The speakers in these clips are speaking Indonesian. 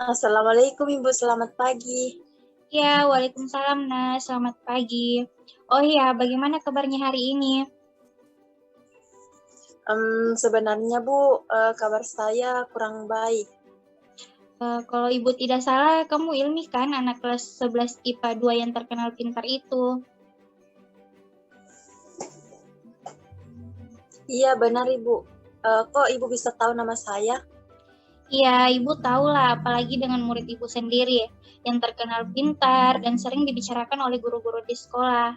Assalamualaikum Ibu, selamat pagi. Ya, Waalaikumsalam, Nah. Selamat pagi. Oh iya, bagaimana kabarnya hari ini? Sebenarnya Bu, kabar saya kurang baik. Kalau Ibu tidak salah, kamu Ilmi kan, anak kelas 11 IPA 2 yang terkenal pintar itu. Iya benar Ibu. Kok Ibu bisa tahu nama saya? Iya, Ibu tahu lah, apalagi dengan murid Ibu sendiri, yang terkenal pintar dan sering dibicarakan oleh guru-guru di sekolah.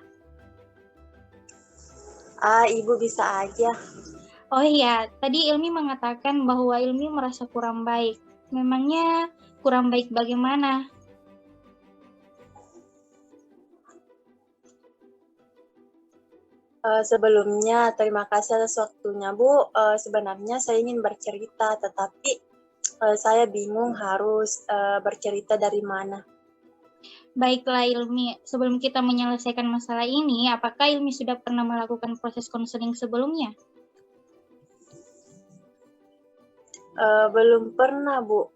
Ibu bisa aja. Oh iya, tadi Ilmi mengatakan bahwa Ilmi merasa kurang baik. Memangnya kurang baik bagaimana? Sebelumnya terima kasih atas waktunya Bu. Sebenarnya saya ingin bercerita, tetapi saya bingung harus bercerita dari mana. Baiklah Ilmi, sebelum kita menyelesaikan masalah ini, apakah Ilmi sudah pernah melakukan proses konseling sebelumnya? Belum pernah Bu.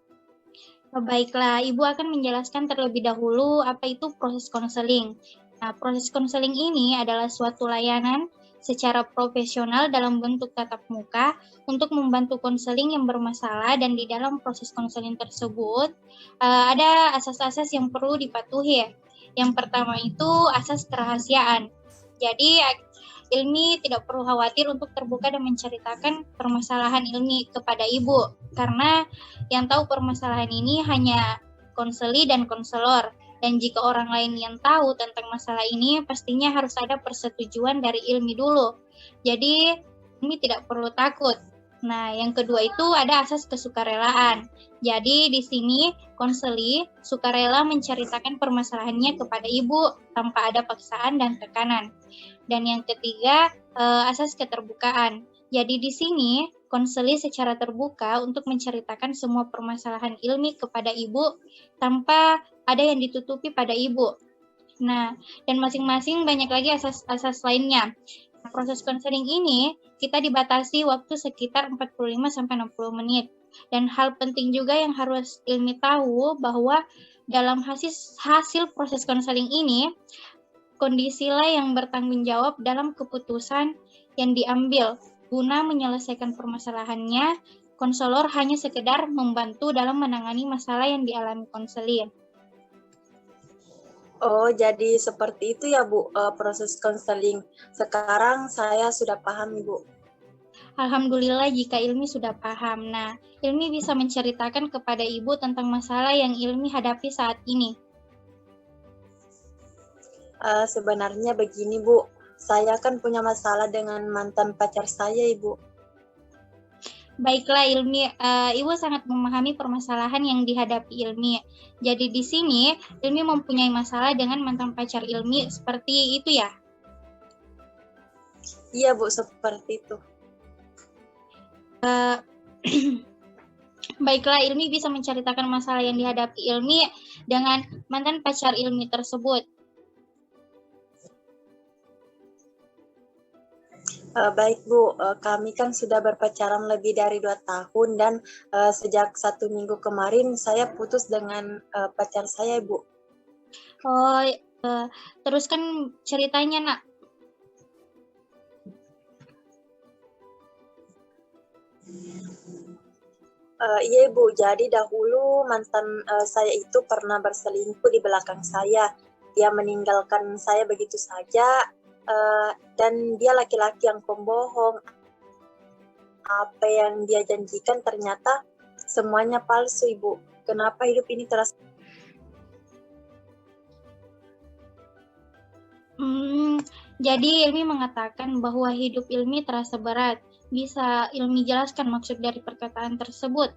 Baiklah, Ibu akan menjelaskan terlebih dahulu apa itu proses konseling. Nah, proses konseling ini adalah suatu layanan secara profesional dalam bentuk tatap muka untuk membantu konseling yang bermasalah, dan di dalam proses konseling tersebut ada asas-asas yang perlu dipatuhi. Yang pertama itu asas kerahasiaan. Jadi Ilmi tidak perlu khawatir untuk terbuka dan menceritakan permasalahan Ilmi kepada Ibu, karena yang tahu permasalahan ini hanya konseli dan konselor. Dan jika orang lain yang tahu tentang masalah ini, pastinya harus ada persetujuan dari Ilmi dulu. Jadi, Ilmi tidak perlu takut. Nah, yang kedua itu ada asas kesukarelaan. Jadi, di sini konseli sukarela menceritakan permasalahannya kepada ibu tanpa ada paksaan dan tekanan. Dan yang ketiga, asas keterbukaan. Jadi di sini konseli secara terbuka untuk menceritakan semua permasalahan Ilmi kepada ibu tanpa ada yang ditutupi pada ibu. Nah, dan masing-masing banyak lagi asas-asas lainnya. Proses konseling ini kita dibatasi waktu sekitar 45-60 menit. Dan hal penting juga yang harus Ilmi tahu bahwa dalam hasil proses konseling ini, kondisilah yang bertanggung jawab dalam keputusan yang diambil. Guna menyelesaikan permasalahannya, konselor hanya sekedar membantu dalam menangani masalah yang dialami konselin. Oh, jadi seperti itu ya Bu, proses konseling. Sekarang saya sudah paham Ibu. Alhamdulillah jika Ilmi sudah paham. Nah, Ilmi bisa menceritakan kepada Ibu tentang masalah yang Ilmi hadapi saat ini. Sebenarnya begini Bu, saya kan punya masalah dengan mantan pacar saya Ibu. Baiklah Ilmi, Ibu sangat memahami permasalahan yang dihadapi Ilmi. Jadi di sini Ilmi mempunyai masalah dengan mantan pacar Ilmi, seperti itu ya? Iya Bu, seperti itu. Baiklah, Ilmi bisa menceritakan masalah yang dihadapi Ilmi dengan mantan pacar Ilmi tersebut. Baik Bu, kami kan sudah berpacaran lebih dari 2 tahun dan sejak 1 minggu kemarin saya putus dengan pacar saya Bu. Oh, teruskan ceritanya nak. Iya Bu, jadi dahulu mantan saya itu pernah berselingkuh di belakang saya. Dia meninggalkan saya begitu saja, dan dia laki-laki yang pembohong. Apa yang dia janjikan ternyata semuanya palsu Ibu. Kenapa hidup ini terasa? Jadi Ilmi mengatakan bahwa hidup Ilmi terasa berat. Bisa Ilmi jelaskan maksud dari perkataan tersebut?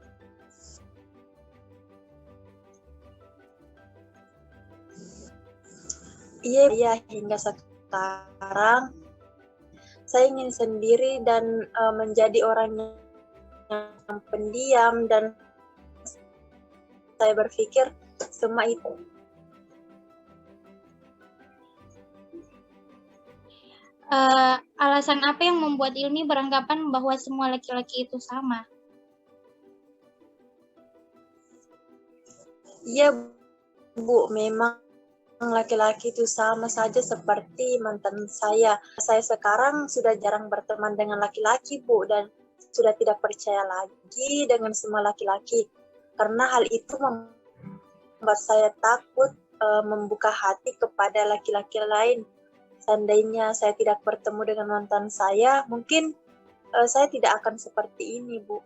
Iya, ya, hingga sekarang saya ingin sendiri dan menjadi orang yang pendiam, dan saya berpikir semua itu. Alasan apa yang membuat Ilmi beranggapan bahwa semua laki-laki itu sama? Iya, Bu, memang laki-laki itu sama saja seperti mantan saya. Saya sekarang sudah jarang berteman dengan laki-laki, Bu, dan sudah tidak percaya lagi dengan semua laki-laki. Karena hal itu membuat saya takut membuka hati kepada laki-laki lain. Seandainya saya tidak bertemu dengan mantan saya, mungkin saya tidak akan seperti ini, Bu.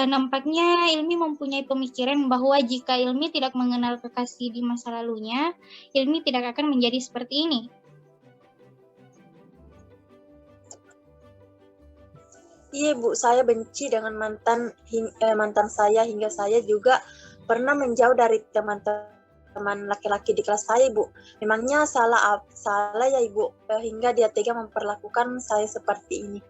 Nampaknya Ilmi mempunyai pemikiran bahwa jika Ilmi tidak mengenal kekasih di masa lalunya, Ilmi tidak akan menjadi seperti ini. Iya, Bu, saya benci dengan mantan saya, hingga saya juga pernah menjauh dari teman-teman laki-laki di kelas saya, Bu. Memangnya salah ya, Ibu, hingga dia tega memperlakukan saya seperti ini.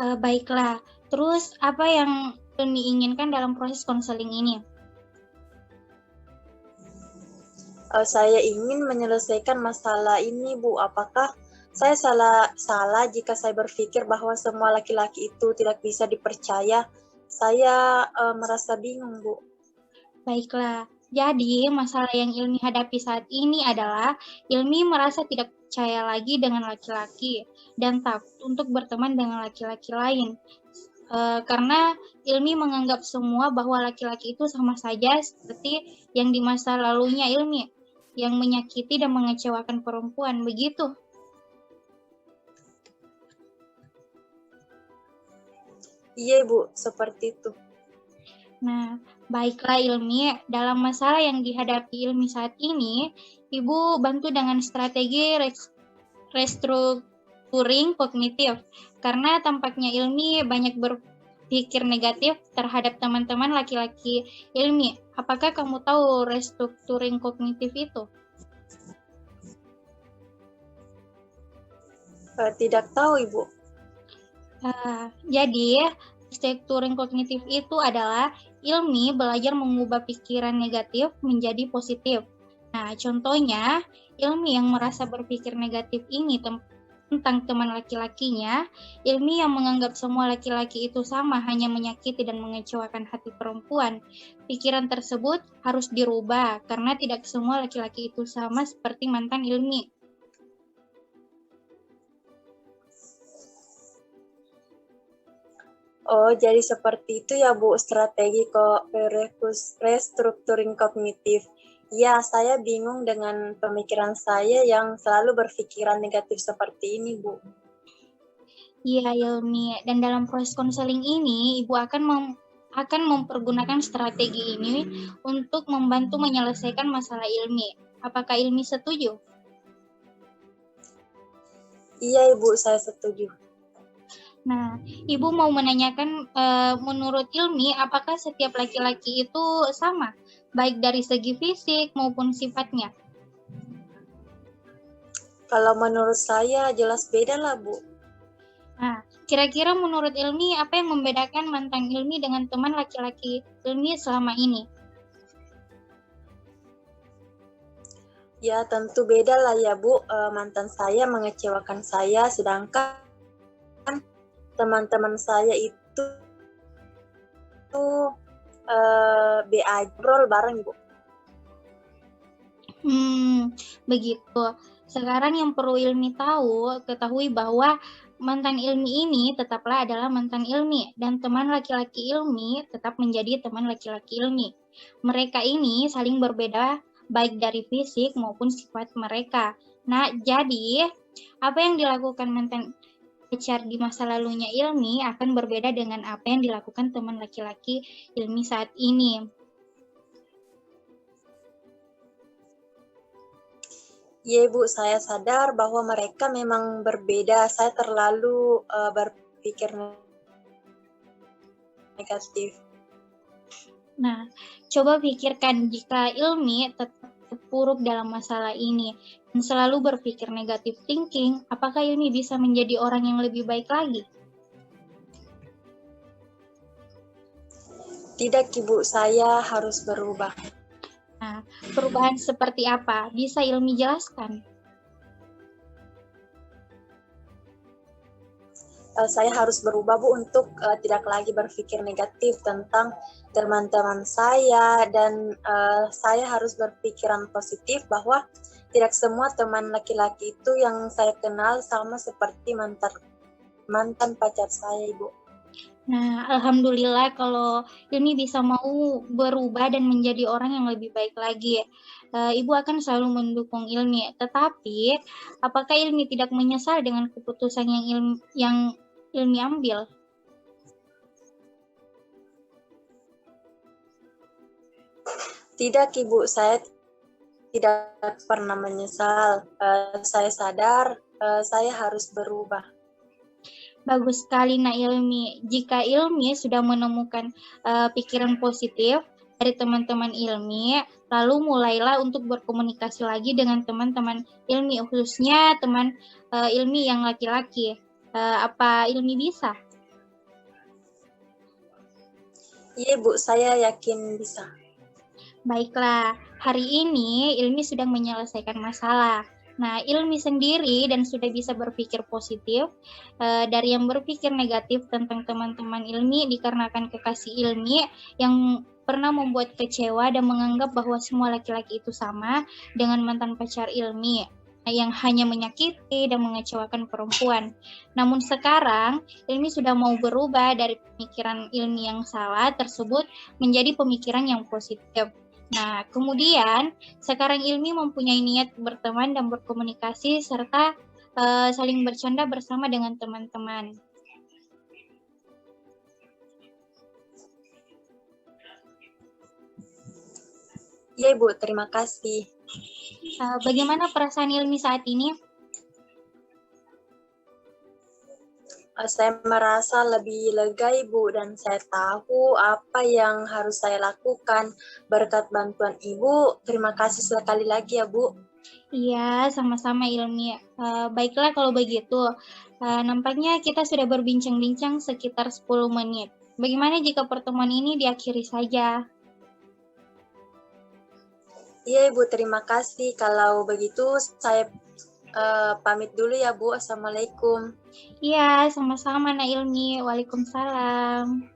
Baiklah, terus apa yang Ilmi inginkan dalam proses konseling ini? Saya ingin menyelesaikan masalah ini, Bu. Apakah saya salah jika saya berpikir bahwa semua laki-laki itu tidak bisa dipercaya? Saya merasa bingung, Bu. Baiklah, jadi masalah yang Ilmi hadapi saat ini adalah Ilmi merasa tidak percaya lagi dengan laki-laki dan takut untuk berteman dengan laki-laki lain. Karena Ilmi menganggap semua bahwa laki-laki itu sama saja seperti yang di masa lalunya Ilmi, yang menyakiti dan mengecewakan perempuan, begitu. Iya, Bu, seperti itu. Nah, baiklah Ilmi, dalam masalah yang dihadapi Ilmi saat ini, Ibu bantu dengan strategi restrukturing kognitif, karena tampaknya Ilmi banyak berpikir negatif terhadap teman-teman laki-laki Ilmi. Apakah kamu tahu restrukturing kognitif itu? Tidak tahu, Ibu. Jadi, restrukturing kognitif itu adalah Ilmi belajar mengubah pikiran negatif menjadi positif. Nah, contohnya, Ilmi yang merasa berpikir negatif ini tentang teman laki-lakinya, Ilmi yang menganggap semua laki-laki itu sama, hanya menyakiti dan mengecewakan hati perempuan. Pikiran tersebut harus dirubah, karena tidak semua laki-laki itu sama seperti mantan Ilmi. Oh, jadi seperti itu ya, Bu, strategi restructuring kognitif. Ya, saya bingung dengan pemikiran saya yang selalu berpikiran negatif seperti ini, Bu. Iya, Ilmi. Dan dalam proses konseling ini, Ibu akan mempergunakan strategi ini untuk membantu menyelesaikan masalah Ilmi. Apakah Ilmi setuju? Iya, Ibu, saya setuju. Nah, Ibu mau menanyakan, menurut Ilmi, apakah setiap laki-laki itu sama, baik dari segi fisik maupun sifatnya? Kalau menurut saya jelas beda lah, Bu. Nah, kira-kira menurut Ilmi, apa yang membedakan mantan Ilmi dengan teman laki-laki Ilmi selama ini? Ya, tentu beda lah ya, Bu. Mantan saya mengecewakan saya, sedangkan teman-teman saya itu beagrol bareng, Bu. Begitu. Sekarang yang perlu Ilmi ketahui bahwa mantan Ilmi ini tetaplah adalah mantan Ilmi, dan teman laki-laki Ilmi tetap menjadi teman laki-laki Ilmi. Mereka ini saling berbeda baik dari fisik maupun sifat mereka. Nah, jadi apa yang dilakukan mantan pacar di masa lalunya Ilmi akan berbeda dengan apa yang dilakukan teman laki-laki Ilmi saat ini. Iya, Bu, saya sadar bahwa mereka memang berbeda. Saya terlalu berpikir negatif. Nah, coba pikirkan jika Ilmi tetap terpuruk dalam masalah ini dan selalu berpikir negatif thinking, apakah Ilmi bisa menjadi orang yang lebih baik lagi? Tidak, Ibu, saya harus berubah. Nah, perubahan seperti apa? Bisa Ilmi jelaskan? saya harus berubah Bu untuk tidak lagi berpikir negatif tentang teman-teman saya, dan saya harus berpikiran positif bahwa tidak semua teman laki-laki itu yang saya kenal sama seperti mantan pacar saya, Ibu. Nah, alhamdulillah kalau Ilmi bisa mau berubah dan menjadi orang yang lebih baik lagi. Ibu akan selalu mendukung Ilmi. Tetapi, apakah Ilmi tidak menyesal dengan keputusan yang Ilmi ambil? Tidak, Ibu, saya tidak pernah menyesal. Saya sadar saya harus berubah. Bagus sekali, Nak Ilmi. Jika Ilmi sudah menemukan pikiran positif dari teman-teman Ilmi, lalu mulailah untuk berkomunikasi lagi dengan teman-teman Ilmi, khususnya teman Ilmi yang laki-laki. Apa Ilmi bisa? Iya, Bu, saya yakin bisa. Baiklah, hari ini Ilmi sedang menyelesaikan masalah. Nah, Ilmi sendiri dan sudah bisa berpikir positif dari yang berpikir negatif tentang teman-teman Ilmi dikarenakan kekasih Ilmi yang pernah membuat kecewa dan menganggap bahwa semua laki-laki itu sama dengan mantan pacar Ilmi yang hanya menyakiti dan mengecewakan perempuan. Namun sekarang Ilmi sudah mau berubah dari pemikiran Ilmi yang salah tersebut menjadi pemikiran yang positif. Nah, kemudian sekarang Ilmi mempunyai niat berteman dan berkomunikasi serta saling bercanda bersama dengan teman-teman. Iya, Ibu, terima kasih. Bagaimana perasaan Ilmi saat ini? Saya merasa lebih lega, Ibu, dan saya tahu apa yang harus saya lakukan berkat bantuan Ibu. Terima kasih sekali lagi ya, Bu. Iya, sama-sama Ilmi. Baiklah kalau begitu. Nampaknya kita sudah berbincang-bincang sekitar 10 menit. Bagaimana jika pertemuan ini diakhiri saja? Iya, Ibu, terima kasih. Kalau begitu saya pamit dulu ya, Bu. Assalamualaikum. Iya, sama-sama Nak Ilmi. Waalaikumsalam.